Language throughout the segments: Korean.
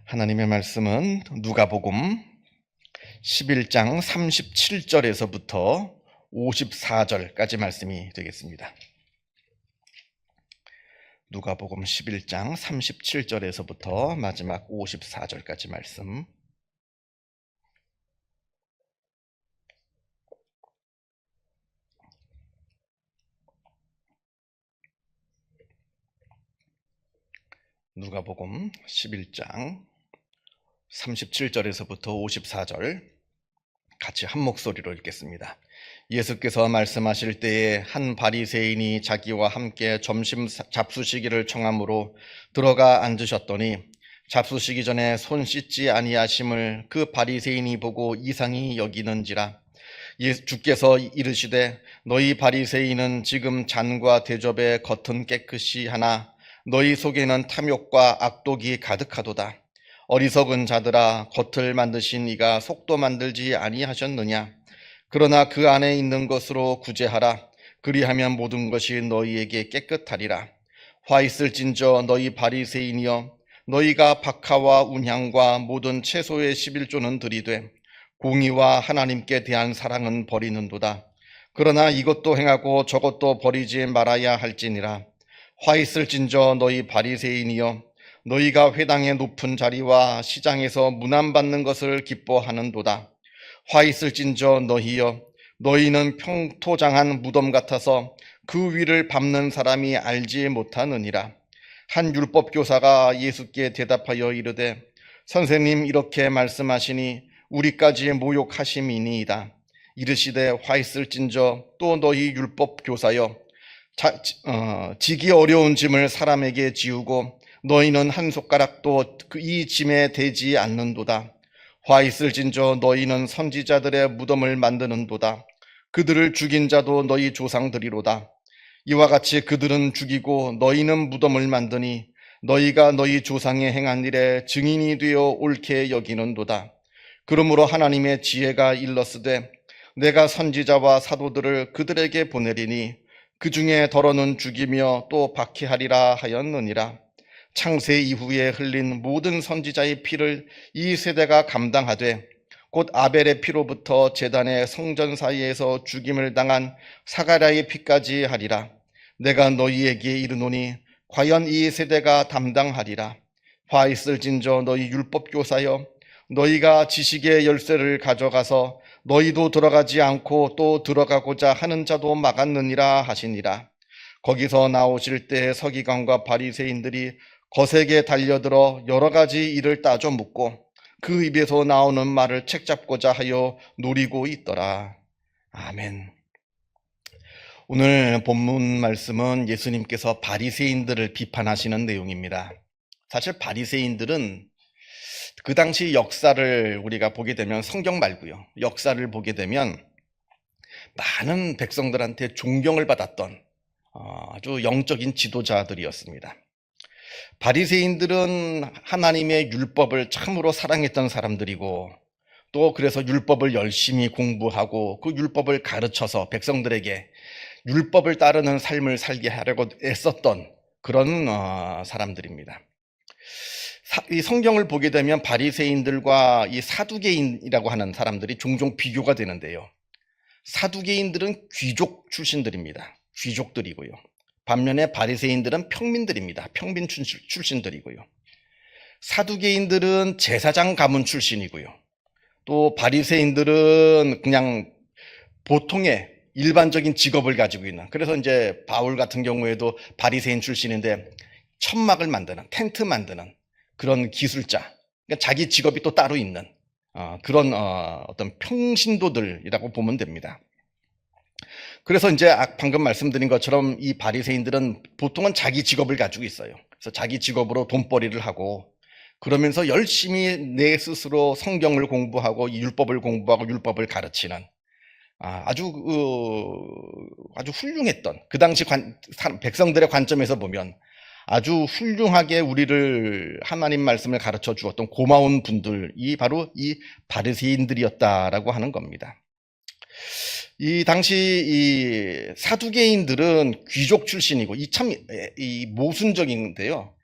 하나님의 말씀은 누가복음 11장 37절에서부터 54절까지 말씀이 되겠습니다. 누가복음 11장 37절에서부터 마지막 54절까지 말씀. 누가복음 11장 37절에서부터 54절 같이 한 목소리로 읽겠습니다. 예수께서 말씀하실 때에 한 바리새인이 자기와 함께 점심 잡수시기를 청함으로 들어가 앉으셨더니 잡수시기 전에 손 씻지 아니하심을 그 바리새인이 보고 이상히 여기는지라. 주께서 이르시되 너희 바리새인은 지금 잔과 대접의 겉은 깨끗이 하나 너희 속에는 탐욕과 악독이 가득하도다. 어리석은 자들아, 겉을 만드신 이가 속도 만들지 아니하셨느냐? 그러나 그 안에 있는 것으로 구제하라. 그리하면 모든 것이 너희에게 깨끗하리라. 화 있을진저 너희 바리새인이여, 너희가 박하와 운향과 모든 채소의 11조는 들이되 공의와 하나님께 대한 사랑은 버리는도다. 그러나 이것도 행하고 저것도 버리지 말아야 할지니라. 화 있을진저 너희 바리새인이여, 너희가 회당의 높은 자리와 시장에서 문안받는 것을 기뻐하는도다. 화 있을진저 너희여, 너희는 평토장한 무덤 같아서 그 위를 밟는 사람이 알지 못하느니라. 한 율법교사가 예수께 대답하여 이르되 선생님, 이렇게 말씀하시니 우리까지 모욕하심이니이다. 이르시되 화 있을진저 또 너희 율법교사여, 지기 어려운 짐을 사람에게 지우고 너희는 한 손가락도 이 짐에 대지 않는도다. 화 있을진저 너희는 선지자들의 무덤을 만드는도다. 그들을 죽인 자도 너희 조상들이로다. 이와 같이 그들은 죽이고 너희는 무덤을 만드니 너희가 너희 조상의 행한 일에 증인이 되어 옳게 여기는도다. 그러므로 하나님의 지혜가 일렀으되 내가 선지자와 사도들을 그들에게 보내리니 그 중에 더러는 죽이며 또 박해하리라 하였느니라. 창세 이후에 흘린 모든 선지자의 피를 이 세대가 감당하되 곧 아벨의 피로부터 제단의 성전 사이에서 죽임을 당한 사가랴의 피까지 하리라. 내가 너희에게 이르노니 과연 이 세대가 담당하리라. 화 있을진저 너희 율법교사여, 너희가 지식의 열쇠를 가져가서 너희도 들어가지 않고 또 들어가고자 하는 자도 막았느니라 하시니라. 거기서 나오실 때 서기관과 바리새인들이 거세게 달려들어 여러 가지 일을 따져 묻고 그 입에서 나오는 말을 책잡고자 하여 노리고 있더라. 아멘. 오늘 본문 말씀은 예수님께서 바리새인들을 비판하시는 내용입니다. 사실 바리새인들은 그 당시 역사를 우리가 보게 되면, 성경 말고요, 역사를 보게 되면 많은 백성들한테 존경을 받았던 아주 영적인 지도자들이었습니다. 바리새인들은 하나님의 율법을 참으로 사랑했던 사람들이고, 또 그래서 율법을 열심히 공부하고 그 율법을 가르쳐서 백성들에게 율법을 따르는 삶을 살게 하려고 애썼던 그런 사람들입니다. 이 성경을 보게 되면 바리새인들과 이 사두개인이라고 하는 사람들이 종종 비교가 되는데요. 사두개인들은 귀족 출신들입니다. 귀족들이고요. 반면에 바리새인들은 평민들입니다. 평민 출신들이고요. 사두개인들은 제사장 가문 출신이고요. 또 바리새인들은 그냥 보통의 일반적인 직업을 가지고 있는, 그래서 이제 바울 같은 경우에도 바리새인 출신인데 천막을 만드는, 텐트 만드는 그런 기술자, 그러니까 자기 직업이 또 따로 있는 그런 어떤 평신도들이라고 보면 됩니다. 그래서 이제 방금 말씀드린 것처럼 이 바리새인들은 보통은 자기 직업을 가지고 있어요. 그래서 자기 직업으로 돈벌이를 하고, 그러면서 열심히 내 스스로 성경을 공부하고 율법을 공부하고 율법을 가르치는 아주 훌륭했던, 그 당시 백성들의 관점에서 보면 아주 훌륭하게 우리를 하나님 말씀을 가르쳐 주었던 고마운 분들이 바로 이 바리새인들이었다라고 하는 겁니다. 이 당시 이 사두개인들은 귀족 출신이고, 이 모순적인데요.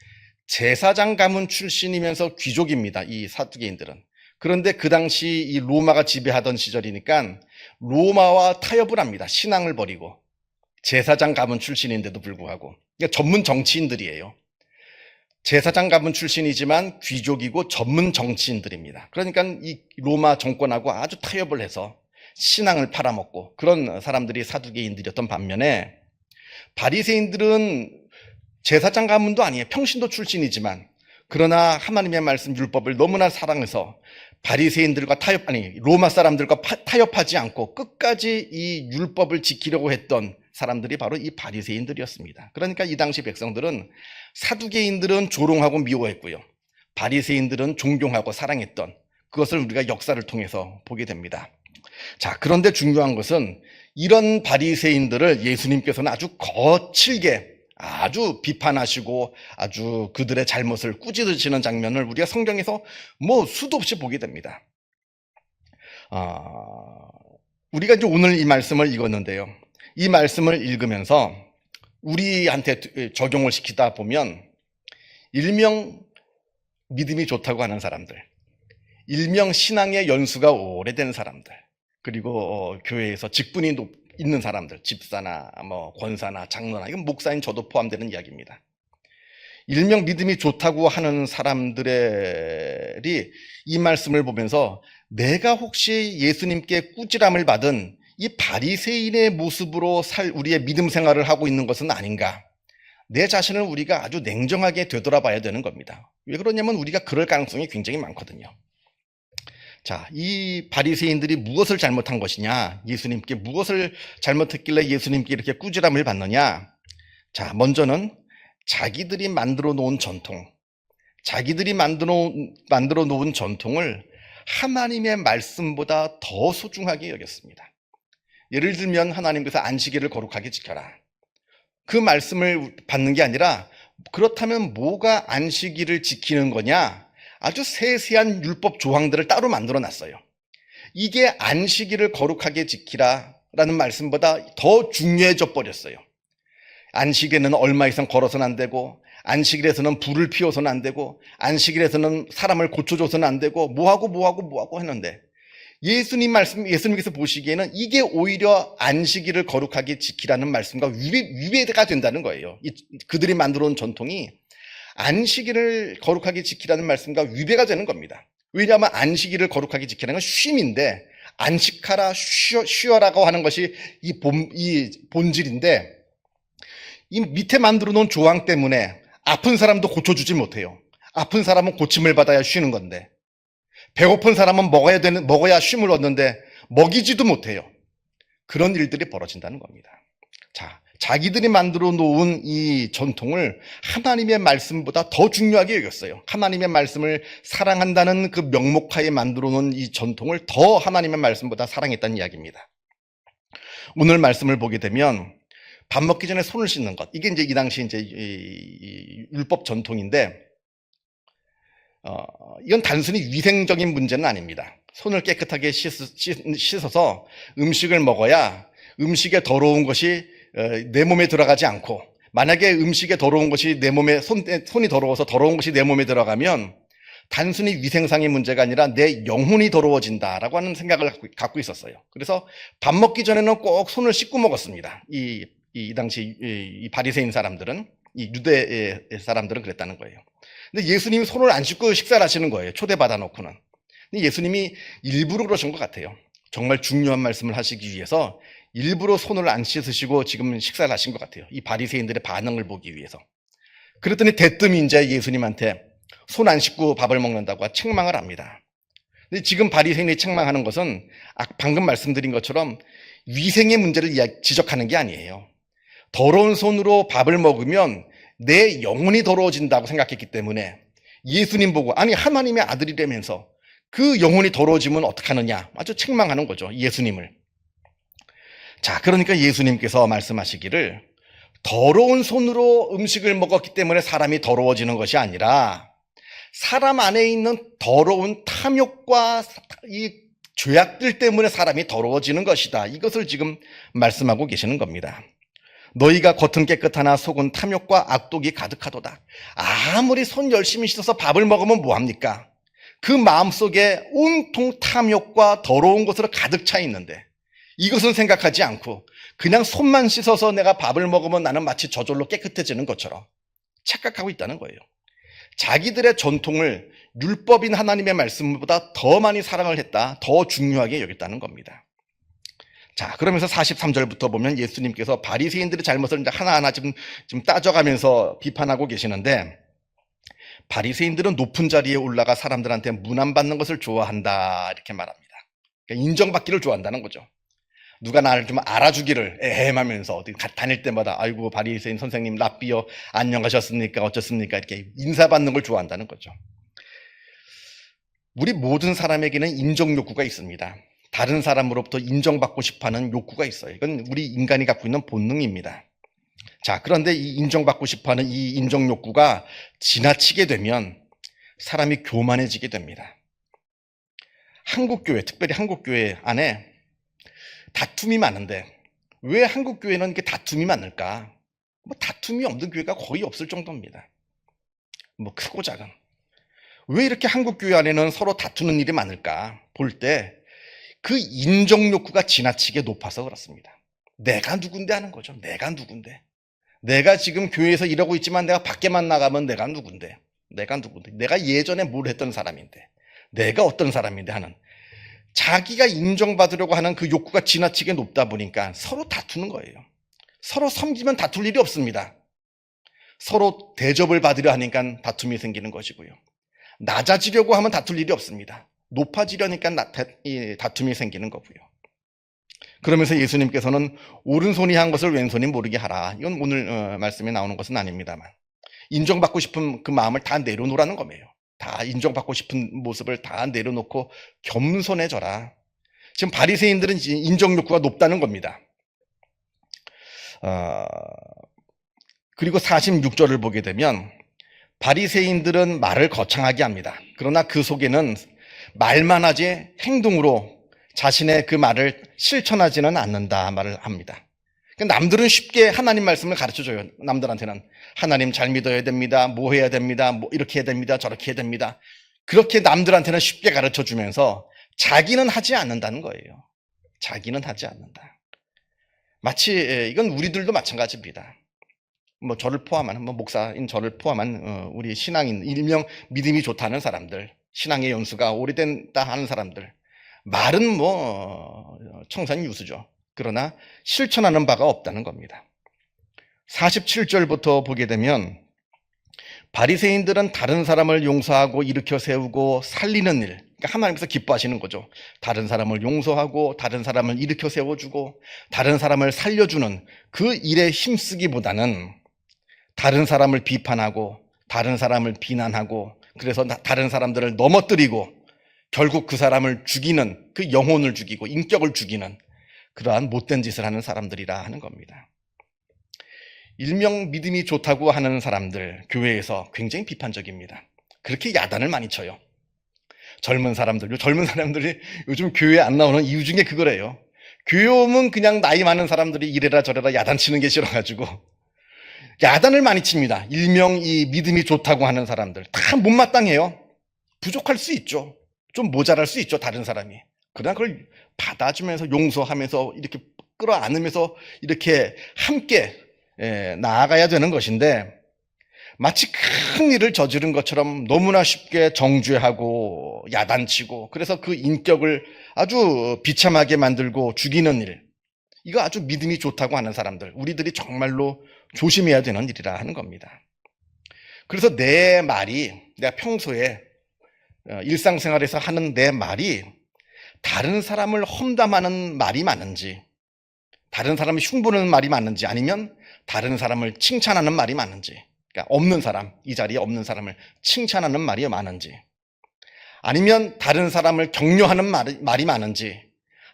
제사장 가문 출신이면서 귀족입니다. 이 사두개인들은. 그런데 그 당시 이 로마가 지배하던 시절이니까 로마와 타협을 합니다. 신앙을 버리고. 제사장 가문 출신인데도 불구하고. 그러니까 전문 정치인들이에요. 제사장 가문 출신이지만 귀족이고 전문 정치인들입니다. 그러니까 이 로마 정권하고 아주 타협을 해서 신앙을 팔아먹고 그런 사람들이 사두개인들이었던 반면에 바리새인들은 제사장 가문도 아니에요. 평신도 출신이지만 그러나 하나님의 말씀 율법을 너무나 사랑해서 바리새인들과 로마 사람들과 타협하지 않고 끝까지 이 율법을 지키려고 했던 사람들이 바로 이 바리새인들이었습니다. 그러니까 이 당시 백성들은 사두개인들은 조롱하고 미워했고요. 바리새인들은 존경하고 사랑했던 그것을 우리가 역사를 통해서 보게 됩니다. 자, 그런데 중요한 것은 이런 바리새인들을 예수님께서는 아주 거칠게 아주 비판하시고 아주 그들의 잘못을 꾸짖으시는 장면을 우리가 성경에서 수도 없이 보게 됩니다. 우리가 이제 오늘 이 말씀을 읽었는데요. 이 말씀을 읽으면서 우리한테 적용을 시키다 보면 일명 믿음이 좋다고 하는 사람들, 일명 신앙의 연수가 오래된 사람들, 그리고 교회에서 직분이 있는 사람들, 집사나 권사나 장로나, 이건 목사인 저도 포함되는 이야기입니다. 일명 믿음이 좋다고 하는 사람들이 이 말씀을 보면서 내가 혹시 예수님께 꾸지람을 받은 이 바리새인의 모습으로 우리의 믿음 생활을 하고 있는 것은 아닌가? 내 자신을 우리가 아주 냉정하게 되돌아봐야 되는 겁니다. 왜 그러냐면 우리가 그럴 가능성이 굉장히 많거든요. 자, 이 바리새인들이 무엇을 잘못한 것이냐? 예수님께 무엇을 잘못했길래 예수님께 이렇게 꾸지람을 받느냐? 자, 먼저는 자기들이 만들어 놓은 전통, 자기들이 만들어 놓은 전통을 하나님의 말씀보다 더 소중하게 여겼습니다. 예를 들면 하나님께서 안식일을 거룩하게 지켜라. 그 말씀을 받는 게 아니라 그렇다면 뭐가 안식일을 지키는 거냐? 아주 세세한 율법 조항들을 따로 만들어 놨어요. 이게 안식일을 거룩하게 지키라라는 말씀보다 더 중요해져 버렸어요. 안식일에는 얼마 이상 걸어서는 안 되고, 안식일에서는 불을 피워서는 안 되고, 안식일에서는 사람을 고쳐줘서는 안 되고, 뭐하고 했는데 예수님께서 보시기에는 이게 오히려 안식일을 거룩하게 지키라는 말씀과 위배가 된다는 거예요. 그들이 만들어 온 전통이 안식일을 거룩하게 지키라는 말씀과 위배가 되는 겁니다. 왜냐하면 안식일을 거룩하게 지키라는 건 쉼인데, 안식하라, 쉬어라고 하는 것이 이 본질인데, 이 밑에 만들어 놓은 조항 때문에 아픈 사람도 고쳐주지 못해요. 아픈 사람은 고침을 받아야 쉬는 건데, 배고픈 사람은 먹어야 쉼을 얻는데 먹이지도 못해요. 그런 일들이 벌어진다는 겁니다. 자, 자기들이 만들어 놓은 이 전통을 하나님의 말씀보다 더 중요하게 여겼어요. 하나님의 말씀을 사랑한다는 그 명목하에 만들어 놓은 이 전통을 더 하나님의 말씀보다 사랑했다는 이야기입니다. 오늘 말씀을 보게 되면 밥 먹기 전에 손을 씻는 것, 이게 이제 이 당시 이제 이 율법 전통인데, 이건 단순히 위생적인 문제는 아닙니다. 손을 깨끗하게 씻어서 음식을 먹어야 음식에 더러운 것이 내 몸에 들어가지 않고, 만약에 음식에 더러운 것이 내 몸에 손이 더러워서 더러운 것이 내 몸에 들어가면 단순히 위생상의 문제가 아니라 내 영혼이 더러워진다라고 하는 생각을 갖고 있었어요. 그래서 밥 먹기 전에는 꼭 손을 씻고 먹었습니다. 이 당시 이 바리새인 사람들은, 이 유대 사람들은 그랬다는 거예요. 근데 예수님이 손을 안 씻고 식사를 하시는 거예요. 초대받아 놓고는. 근데 예수님이 일부러 그러신 것 같아요. 정말 중요한 말씀을 하시기 위해서 일부러 손을 안 씻으시고 지금 식사를 하신 것 같아요. 이 바리새인들의 반응을 보기 위해서. 그랬더니 대뜸 이제 예수님한테 손 안 씻고 밥을 먹는다고 책망을 합니다. 근데 지금 바리새인이 책망하는 것은 방금 말씀드린 것처럼 위생의 문제를 지적하는 게 아니에요. 더러운 손으로 밥을 먹으면 내 영혼이 더러워진다고 생각했기 때문에 예수님 보고, 아니 하나님의 아들이라면서 그 영혼이 더러워지면 어떡하느냐, 아주 책망하는 거죠, 예수님을. 자, 그러니까 예수님께서 말씀하시기를 더러운 손으로 음식을 먹었기 때문에 사람이 더러워지는 것이 아니라 사람 안에 있는 더러운 탐욕과 이 죄악들 때문에 사람이 더러워지는 것이다, 이것을 지금 말씀하고 계시는 겁니다. 너희가 겉은 깨끗하나 속은 탐욕과 악독이 가득하도다. 아무리 손 열심히 씻어서 밥을 먹으면 뭐합니까? 그 마음속에 온통 탐욕과 더러운 것으로 가득 차 있는데 이것은 생각하지 않고 그냥 손만 씻어서 내가 밥을 먹으면 나는 마치 저절로 깨끗해지는 것처럼 착각하고 있다는 거예요. 자기들의 전통을 율법인 하나님의 말씀보다 더 많이 사랑을 했다, 더 중요하게 여겼다는 겁니다. 자, 그러면서 43절부터 보면 예수님께서 바리새인들의 잘못을 이제 하나하나 지금 따져가면서 비판하고 계시는데, 바리새인들은 높은 자리에 올라가 사람들한테 문안받는 것을 좋아한다 이렇게 말합니다. 그러니까 인정받기를 좋아한다는 거죠. 누가 나를 좀 알아주기를 애매하면서 어디 다닐 때마다 아이고 바리새인 선생님 랍비요 안녕하셨습니까 어쩌습니까 이렇게 인사받는 걸 좋아한다는 거죠. 우리 모든 사람에게는 인정 욕구가 있습니다. 다른 사람으로부터 인정받고 싶어하는 욕구가 있어요. 이건 우리 인간이 갖고 있는 본능입니다. 자, 그런데 이 인정받고 싶어하는 이 인정 욕구가 지나치게 되면 사람이 교만해지게 됩니다. 한국교회, 특별히 한국교회 안에 다툼이 많은데 왜 한국교회는 이렇게 다툼이 많을까? 뭐 다툼이 없는 교회가 거의 없을 정도입니다. 뭐 크고 작은. 왜 이렇게 한국교회 안에는 서로 다투는 일이 많을까? 볼 때 그 인정 욕구가 지나치게 높아서 그렇습니다. 내가 누군데 하는 거죠. 내가 누군데. 내가 지금 교회에서 일하고 있지만 내가 밖에만 나가면 내가 누군데. 내가 예전에 뭘 했던 사람인데. 내가 어떤 사람인데 하는. 자기가 인정받으려고 하는 그 욕구가 지나치게 높다 보니까 서로 다투는 거예요. 서로 섬기면 다툴 일이 없습니다. 서로 대접을 받으려 하니까 다툼이 생기는 것이고요. 낮아지려고 하면 다툴 일이 없습니다. 높아지려니까 다툼이 생기는 거고요. 그러면서 예수님께서는 오른손이 한 것을 왼손이 모르게 하라. 이건 오늘 말씀에 나오는 것은 아닙니다만 인정받고 싶은 그 마음을 다 내려놓으라는 거예요. 다 인정받고 싶은 모습을 다 내려놓고 겸손해져라. 지금 바리새인들은 인정 욕구가 높다는 겁니다. 그리고 46절을 보게 되면 바리새인들은 말을 거창하게 합니다. 그러나 그 속에는 말만 하지 행동으로 자신의 그 말을 실천하지는 않는다 말을 합니다. 남들은 쉽게 하나님 말씀을 가르쳐줘요. 남들한테는 하나님 잘 믿어야 됩니다. 뭐 해야 됩니다. 뭐 이렇게 해야 됩니다. 저렇게 해야 됩니다. 그렇게 남들한테는 쉽게 가르쳐주면서 자기는 하지 않는다는 거예요. 자기는 하지 않는다. 마치 이건 우리들도 마찬가지입니다. 뭐 저를 포함한 목사인 저를 포함한 우리 신앙인 일명 믿음이 좋다는 사람들, 신앙의 연수가 오래된다 하는 사람들, 말은 뭐 청산유수죠. 그러나 실천하는 바가 없다는 겁니다. 47절부터 보게 되면 바리새인들은 다른 사람을 용서하고 일으켜 세우고 살리는 일, 그러니까 하나님께서 기뻐하시는 거죠. 다른 사람을 용서하고 다른 사람을 일으켜 세워주고 다른 사람을 살려주는 그 일에 힘쓰기보다는 다른 사람을 비판하고 다른 사람을 비난하고 그래서 다른 사람들을 넘어뜨리고 결국 그 사람을 죽이는, 그 영혼을 죽이고 인격을 죽이는 그러한 못된 짓을 하는 사람들이라 하는 겁니다. 일명 믿음이 좋다고 하는 사람들, 교회에서 굉장히 비판적입니다. 그렇게 야단을 많이 쳐요. 젊은 사람들이 요즘 교회에 안 나오는 이유 중에 그거래요. 교회 오면 그냥 나이 많은 사람들이 이래라 저래라 야단치는 게 싫어가지고 야단을 많이 칩니다. 일명 이 믿음이 좋다고 하는 사람들 다 못마땅해요. 부족할 수 있죠. 좀 모자랄 수 있죠. 다른 사람이. 그러나 그걸 받아주면서 용서하면서 이렇게 끌어안으면서 이렇게 함께 나아가야 되는 것인데 마치 큰 일을 저지른 것처럼 너무나 쉽게 정죄하고 야단치고 그래서 그 인격을 아주 비참하게 만들고 죽이는 일, 이거 아주 믿음이 좋다고 하는 사람들, 우리들이 정말로 조심해야 되는 일이라 하는 겁니다. 그래서 내 말이, 내가 평소에 일상생활에서 하는 내 말이 다른 사람을 험담하는 말이 많은지, 다른 사람이 흉보는 말이 많은지, 아니면 다른 사람을 칭찬하는 말이 많은지, 그러니까 없는 사람, 이 자리에 없는 사람을 칭찬하는 말이 많은지, 아니면 다른 사람을 격려하는 말이 많은지,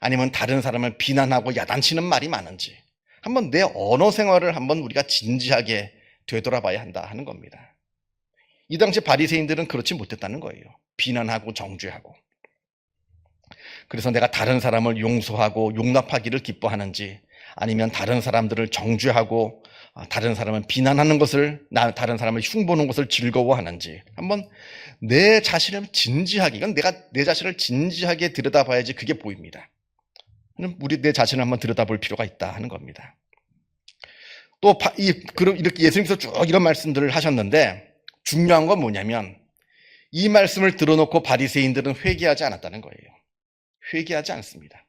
아니면 다른 사람을 비난하고 야단치는 말이 많은지, 한번 내 언어 생활을 한번 우리가 진지하게 되돌아봐야 한다 하는 겁니다. 이 당시 바리새인들은 그렇지 못했다는 거예요. 비난하고 정죄하고. 그래서 내가 다른 사람을 용서하고 용납하기를 기뻐하는지, 아니면 다른 사람들을 정죄하고 다른 사람을 비난하는 것을, 다른 사람을 흉보는 것을 즐거워하는지 한번 내 자신을 진지하게, 이건 내가 내 자신을 진지하게 들여다봐야지 그게 보입니다. 우리 내 자신을 한번 들여다볼 필요가 있다 하는 겁니다. 또 이렇게 예수님께서 쭉 이런 말씀들을 하셨는데 중요한 건 뭐냐면 이 말씀을 들어놓고 바리새인들은 회개하지 않았다는 거예요. 회개하지 않습니다.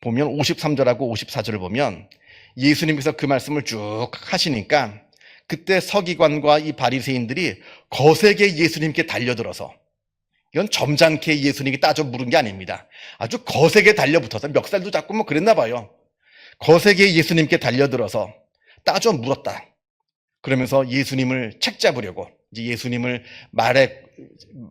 보면 53절하고 54절을 보면 예수님께서 그 말씀을 쭉 하시니까 그때 서기관과 이 바리새인들이 거세게 예수님께 달려들어서, 이건 점잖게 예수님께 따져 물은 게 아닙니다. 아주 거세게 달려붙어서 멱살도 잡고 뭐 그랬나 봐요. 거세게 예수님께 달려들어서 따져 물었다. 그러면서 예수님을 책잡으려고, 이제 예수님을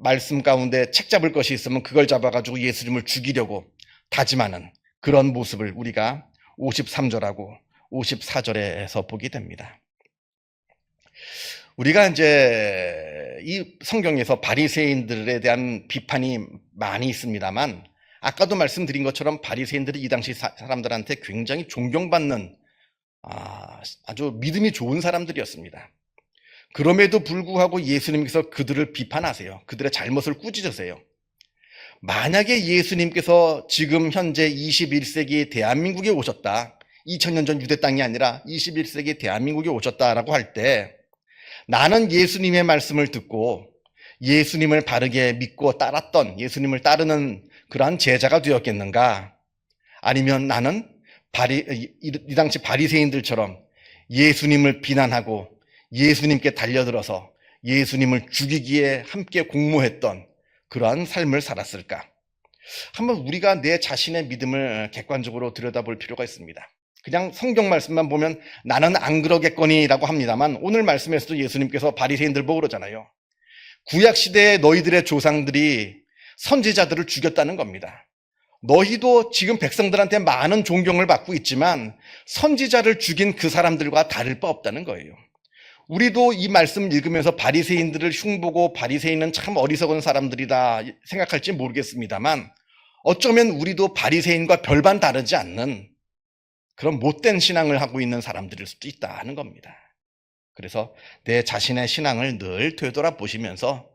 말씀 가운데 책잡을 것이 있으면 그걸 잡아가지고 예수님을 죽이려고 다짐하는 그런 모습을 우리가 53절하고 54절에서 보게 됩니다. 우리가 이제 이 성경에서 바리새인들에 대한 비판이 많이 있습니다만 아까도 말씀드린 것처럼 바리새인들이 이 당시 사람들한테 굉장히 존경받는 아주 믿음이 좋은 사람들이었습니다. 그럼에도 불구하고 예수님께서 그들을 비판하세요. 그들의 잘못을 꾸짖으세요. 만약에 예수님께서 지금 현재 21세기 대한민국에 오셨다, 2000년 전 유대 땅이 아니라 21세기 대한민국에 오셨다라고 할 때 나는 예수님의 말씀을 듣고 예수님을 바르게 믿고 따랐던, 예수님을 따르는 그러한 제자가 되었겠는가? 아니면 나는 이 당시 바리새인들처럼 예수님을 비난하고 예수님께 달려들어서 예수님을 죽이기에 함께 공모했던 그러한 삶을 살았을까? 한번 우리가 내 자신의 믿음을 객관적으로 들여다볼 필요가 있습니다. 그냥 성경 말씀만 보면 나는 안 그러겠거니라고 합니다만 오늘 말씀에서도 예수님께서 바리새인들 보고 그러잖아요. 구약시대에 너희들의 조상들이 선지자들을 죽였다는 겁니다. 너희도 지금 백성들한테 많은 존경을 받고 있지만 선지자를 죽인 그 사람들과 다를 바 없다는 거예요. 우리도 이 말씀 읽으면서 바리새인들을 흉보고 바리새인은 참 어리석은 사람들이다 생각할지 모르겠습니다만 어쩌면 우리도 바리새인과 별반 다르지 않는 그런 못된 신앙을 하고 있는 사람들일 수도 있다 하는 겁니다. 그래서 내 자신의 신앙을 늘 되돌아보시면서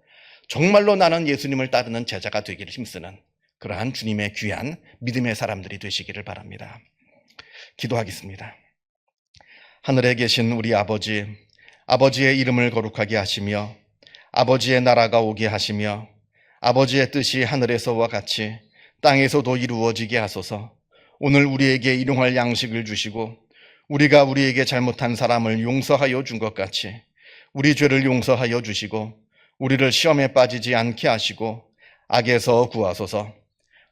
정말로 나는 예수님을 따르는 제자가 되기를 힘쓰는 그러한 주님의 귀한 믿음의 사람들이 되시기를 바랍니다. 기도하겠습니다. 하늘에 계신 우리 아버지, 아버지의 이름을 거룩하게 하시며 아버지의 나라가 오게 하시며 아버지의 뜻이 하늘에서와 같이 땅에서도 이루어지게 하소서. 오늘 우리에게 일용할 양식을 주시고 우리가 우리에게 잘못한 사람을 용서하여 준 것 같이 우리 죄를 용서하여 주시고 우리를 시험에 빠지지 않게 하시고 악에서 구하소서.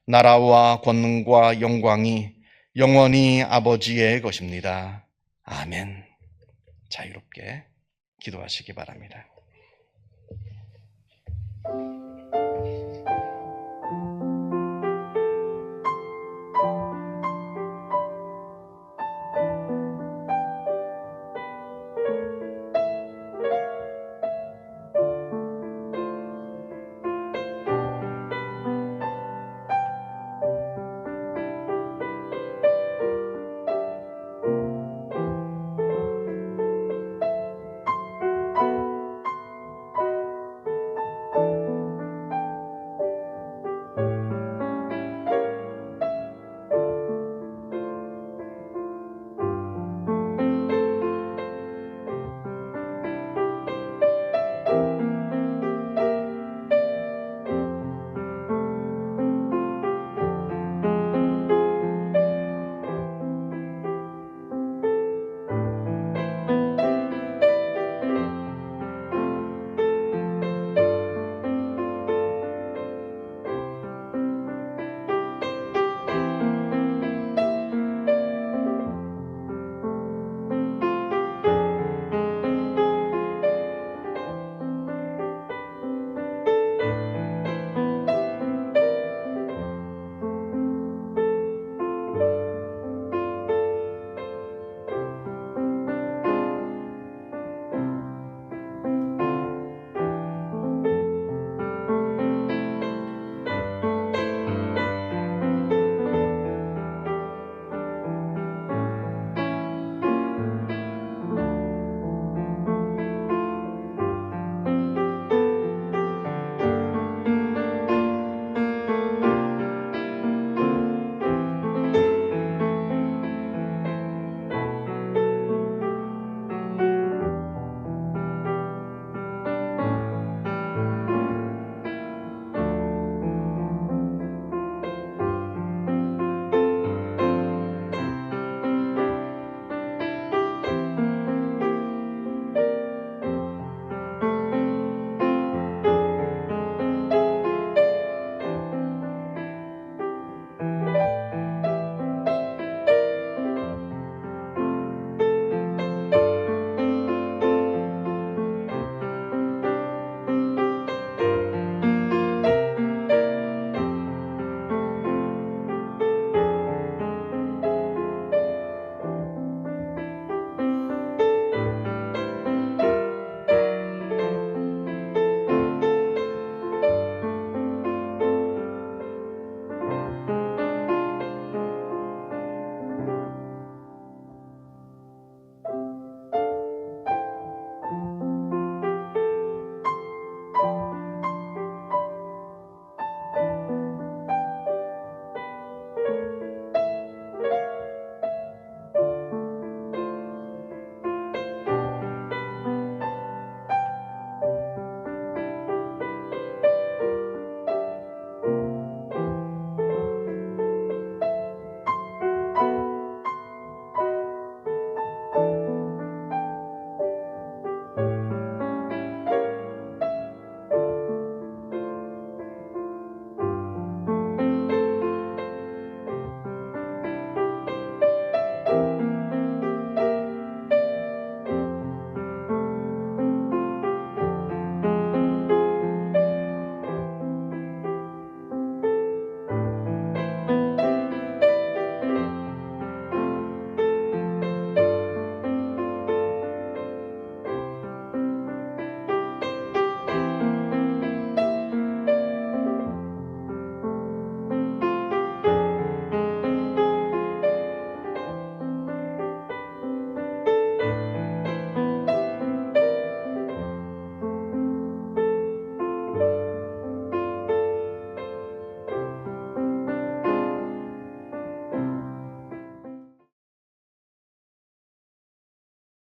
나라와 권능과 영광이 영원히 아버지의 것입니다. 아멘. 자유롭게 기도하시기 바랍니다.